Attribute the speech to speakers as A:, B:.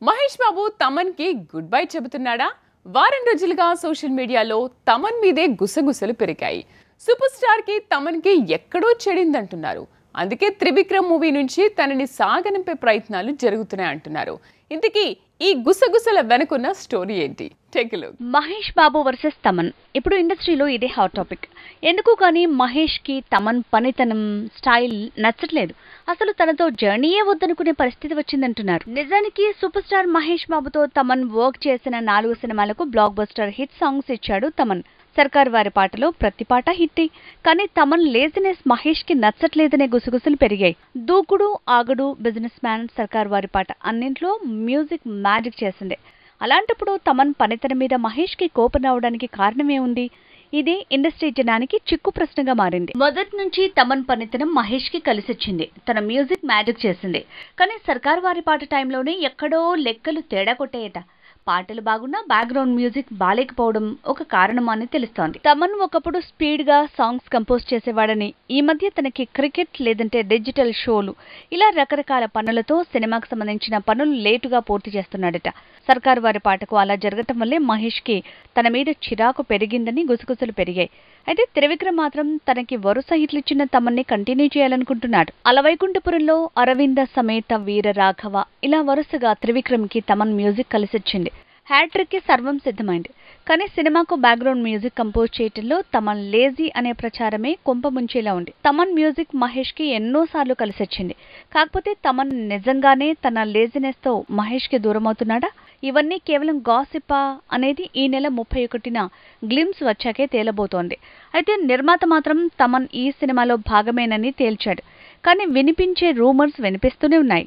A: మహేష్ బాబు తమన్ కి good bye చెబుతున్నాడా? వారం రోజులుగా సోషల్ మీడియాలో తమన్ మీదే గుసగుసలు పెరిగాయి. సూపర్ స్టార్ కి తమన్ కి ఎక్కడో చెడిందంటున్నారు. అందుకే త్రివిక్రమ్ మూవీ నుంచి తనని సాగనింపే ప్రయత్నాలు జరుగుతున్నాయి అంటున్నారు. ఇంతకీ ఈ గుసగుసల వెనుకున్న స్టోరీ ఏంటి? Take a look.
B: Mahesh Babu versus Thaman ఇప్పుడు ఇండస్ట్రీలో ఇదే హాట్ టాపిక్. ఎందుకు కానీ మహేష్ కి తమన్ పనితనం స్టైల్ నచ్చట్లేదు. అసలు తనతో జర్నీయే వద్దనుకునే పరిస్థితి వచ్చిందంటున్నారు. నిజానికి సూపర్ స్టార్ మహేష్ బాబుతో తమన్ వర్క్ చేసిన 4 సినిమాలకు బ్లాక్ బస్టర్ హిట్ సాంగ్స్ ఇచ్చాడు తమన్. సర్కార్ వారి పాటలో ప్రతి పాట హిట్టే. కానీ తమన్ లేజినెస్ మహేష్ కి నచ్చట్లేదనే గుసగుసలు పెరిగాయి. దూకుడు, ఆగడు, బిజినెస్ మ్యాన్, సర్కార్ వారి పాట అన్నింట్లో మ్యూజిక్ మ్యాజిక్ చేసింది. అలాంటప్పుడు తమన్ పనితనం మీద మహేష్ కి కోపం రావడానికి కారణమేముంది? ఇదే ఇండస్ట్రీ జనానికి చిక్కు ప్రశ్నగా మారింది. మొదటి నుంచి తమన్ పనితనం మహేష్ కి కలిసొచ్చింది. తన మ్యూజిక్ మ్యాజిక్ చేసింది. కానీ సర్కార్ వారి పాట టైంలోనే ఎక్కడో లెక్కలు తేడా కొట్టాయట. పాటలు బాగున్నా బ్యాక్గ్రౌండ్ మ్యూజిక్ బాలేకపోవడం ఒక కారణం అని తెలుస్తోంది. తమన్ ఒకప్పుడు స్పీడ్ గా సాంగ్స్ కంపోజ్ చేసేవాడని, ఈ మధ్య తనకి క్రికెట్ లేదంటే డిజిటల్ షోలు ఇలా రకరకాల పనులతో సినిమాకు సంబంధించిన పనులు లేటుగా పూర్తి చేస్తున్నాడట. సర్కార్ వారి పాటకు అలా జరగటం వల్లే మహేష్ కి తన మీద చిరాకు పెరిగిందని గుసగుసలు పెరిగాయి. అయితే త్రివిక్రమ్ మాత్రం తనకి వరుస హిట్లిచ్చిన తమన్ని కంటిన్యూ చేయాలనుకుంటున్నాడు. అలవైకుంఠపురంలో అరవింద సమేత వీర రాఘవ ఇలా వరుసగా త్రివిక్రమ్ కి తమన్ మ్యూజిక్ కలిసొచ్చింది. హ్యాట్రిక్ కి సర్వం సిద్ధమైంది. కానీ సినిమాకు బ్యాక్గ్రౌండ్ మ్యూజిక్ కంపోజ్ చేయటంలో తమన్ లేజీ అనే ప్రచారమే కొంప ముంచేలా ఉంది. తమన్ మ్యూజిక్ మహేష్ కి ఎన్నోసార్లు కలిసొచ్చింది. కాకపోతే తమన్ నిజంగానే తన లేజినెస్ తో మహేష్ కి దూరమవుతున్నాడా? ఇవన్నీ కేవలం గాసిపా అనేది ఈ నెల 31న గ్లిమ్స్ వచ్చాకే తేలబోతోంది. అయితే నిర్మాత మాత్రం తమన్ ఈ సినిమాలో భాగమేనని తేల్చాడు. కానీ వినిపించే రూమర్స్ వినిపిస్తూనే ఉన్నాయి.